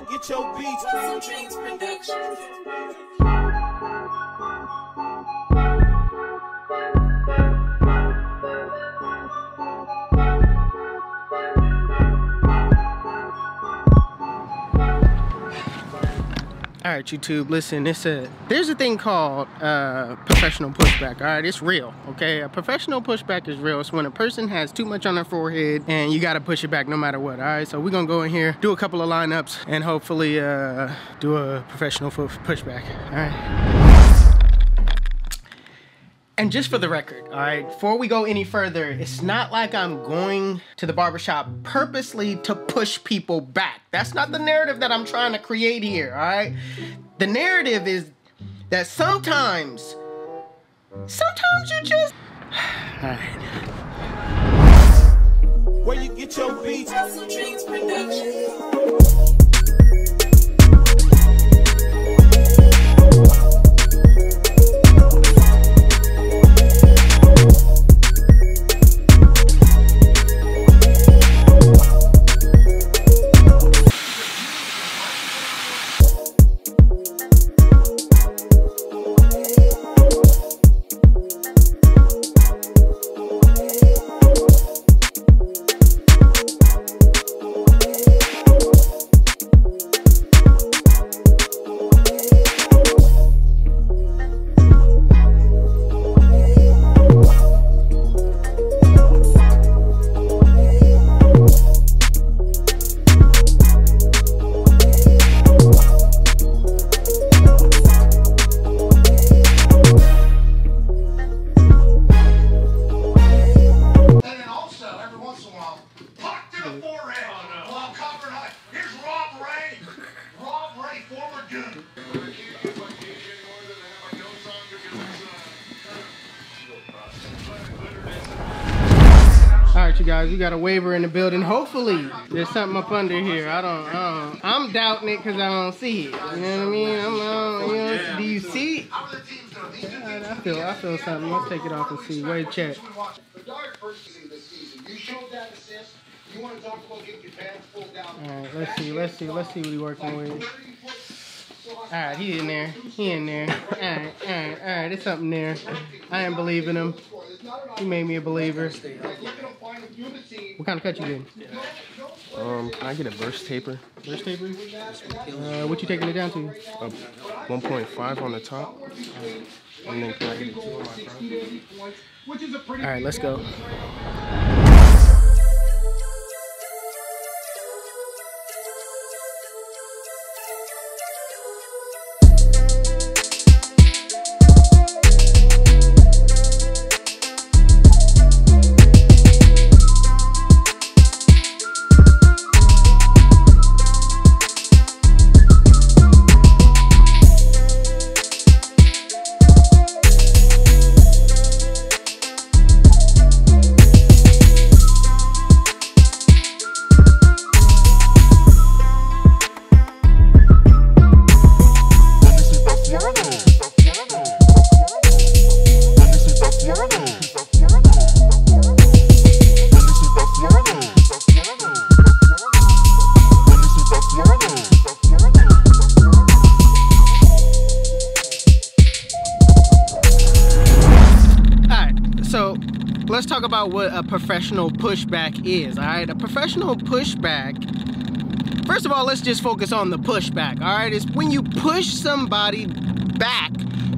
you get your beats? HustleDreamProduction. All right, YouTube, listen, there's a thing called professional pushback, all right? It's real, okay? A professional pushback is real. It's when a person has too much on their forehead and you gotta push it back no matter what, all right? So we're gonna go in here, do a couple of lineups, and hopefully do a professional pushback, all right? And just for the record, all right, before we go any further, it's not like I'm going to the barbershop purposely to push people back. That's not the narrative that I'm trying to create here, all right? The narrative is that sometimes you just... All right. Where you get your beats? HustleDreamProduction. Alright, you guys, we got a waiver in the building. Hopefully there's something up under here. I'm doubting it because I don't see it. You know what I mean? Do you see it? I feel something. Let's take it off and see. Wait, check. Alright, let's see what he's working with. Alright, he in there. Alright, there's something there. I ain't believing him. He made me a believer. What kind of cut you getting? Can I get a burst taper? Burst taper? What you taking it down to? 1.5 on the top. And then can I get a 2 on my front? Alright, let's go. Let's talk about what a professional pushback is, all right? A professional pushback, first of all, let's just focus on the pushback, all right? It's when you push somebody back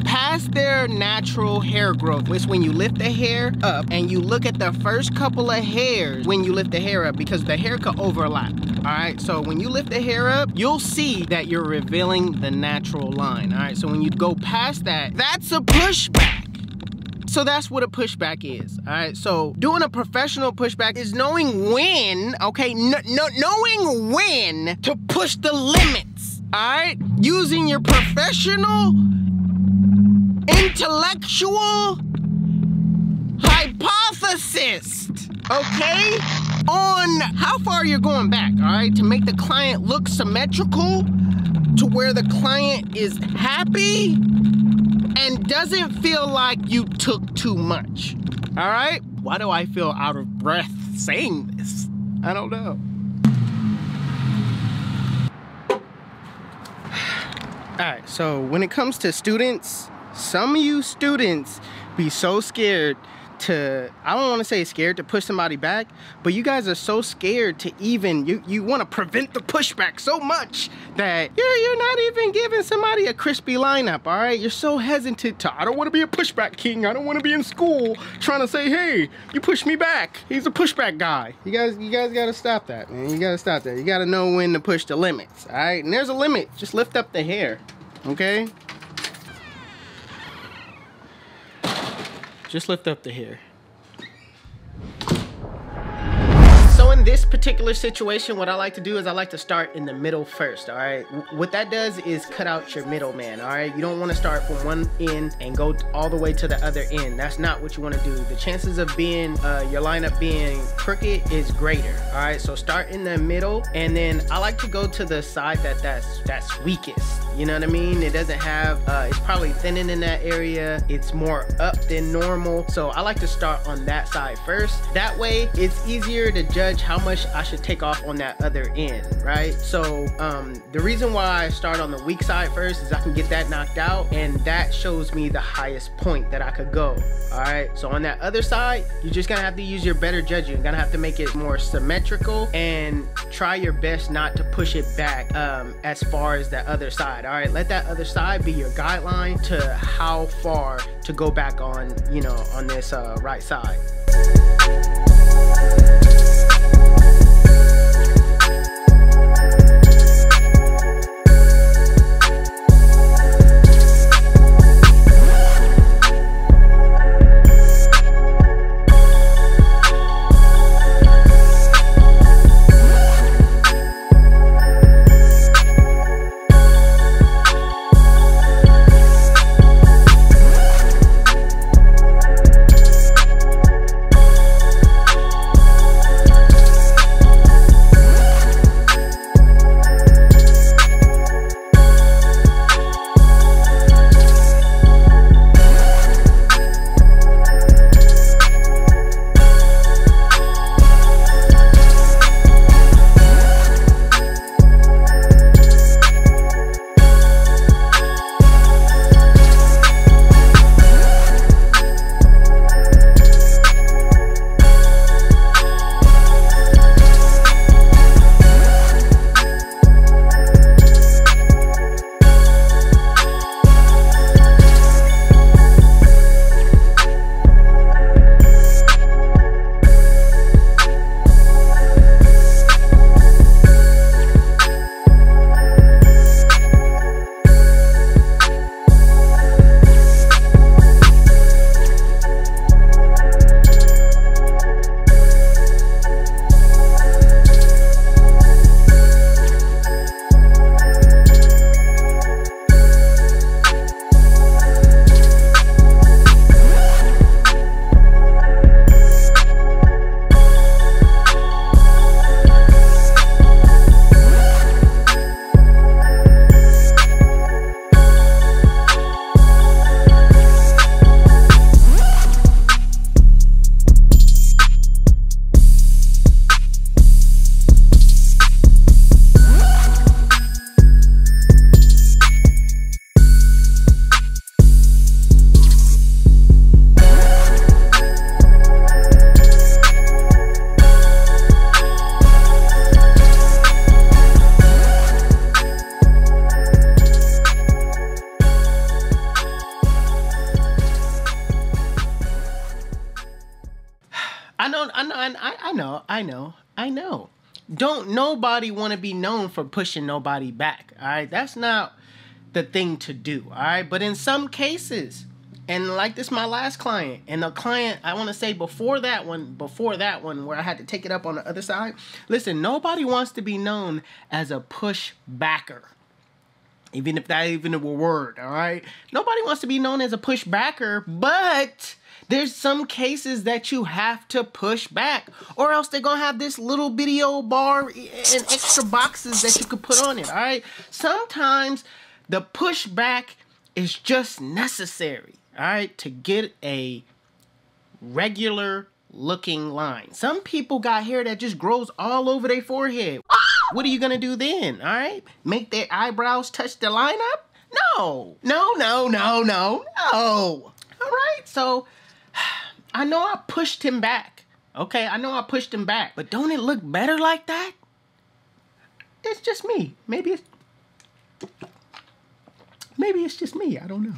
past their natural hair growth. It's when you lift the hair up and you look at the first couple of hairs when you lift the hair up because the hair could overlap, all right? So when you lift the hair up, you'll see that you're revealing the natural line, all right? So when you go past that, that's a pushback. So that's what a pushback is, all right? So doing a professional pushback is knowing when, okay, knowing when to push the limits, all right? Using your professional, intellectual hypothesis, okay? On how far you're going back, all right? To make the client look symmetrical, to where the client is happy, and doesn't feel like you took too much, all right? Why do I feel out of breath saying this? I don't know. Alright, so when it comes to students, some of you students be so scared to, I don't want to say scared to push somebody back, but you guys are so scared to even, you want to prevent the pushback so much that you're not even giving somebody a crispy lineup, all right? You're so hesitant to, I don't want to be a pushback king. I don't want to be in school trying to say, hey, you push me back. He's a pushback guy. You guys got to stop that, man. You got to stop that. You got to know when to push the limits, all right? And there's a limit. Just lift up the hair, okay? Just lift up the hair. So in this particular situation, what I like to do is I like to start in the middle first, all right? What that does is cut out your middleman, all right? You don't want to start from one end and go all the way to the other end. That's not what you want to do. The chances of being, your lineup being crooked is greater, all right? So start in the middle, and then I like to go to the side that's weakest. You know what I mean? It doesn't have, it's probably thinning in that area. It's more up than normal. So I like to start on that side first. That way it's easier to judge how much I should take off on that other end, right? So the reason why I start on the weak side first is I can get that knocked out, and that shows me the highest point that I could go, all right? So on that other side, you're just gonna have to use your better judgment. You're gonna have to make it more symmetrical and try your best not to push it back as far as that other side. All right, let that other side be your guideline to how far to go back on, you know, on this right side. I know. Don't nobody want to be known for pushing nobody back, all right? That's not the thing to do, all right? But in some cases, and like this my last client, and the client, I want to say before that one where I had to take it up on the other side, listen, nobody wants to be known as a push backer. Even if that even a word, all right? Nobody wants to be known as a push backer, but there's some cases that you have to push back, or else they're gonna have this little bitty old bar and extra boxes that you could put on it, all right? Sometimes the pushback is just necessary, all right, to get a regular looking line. Some people got hair that just grows all over their forehead. What are you gonna do then, all right? Make their eyebrows touch the line up? No. All right, so I know I pushed him back. Okay, I know I pushed him back. But don't it look better like that? It's just me. Maybe it's just me. I don't know.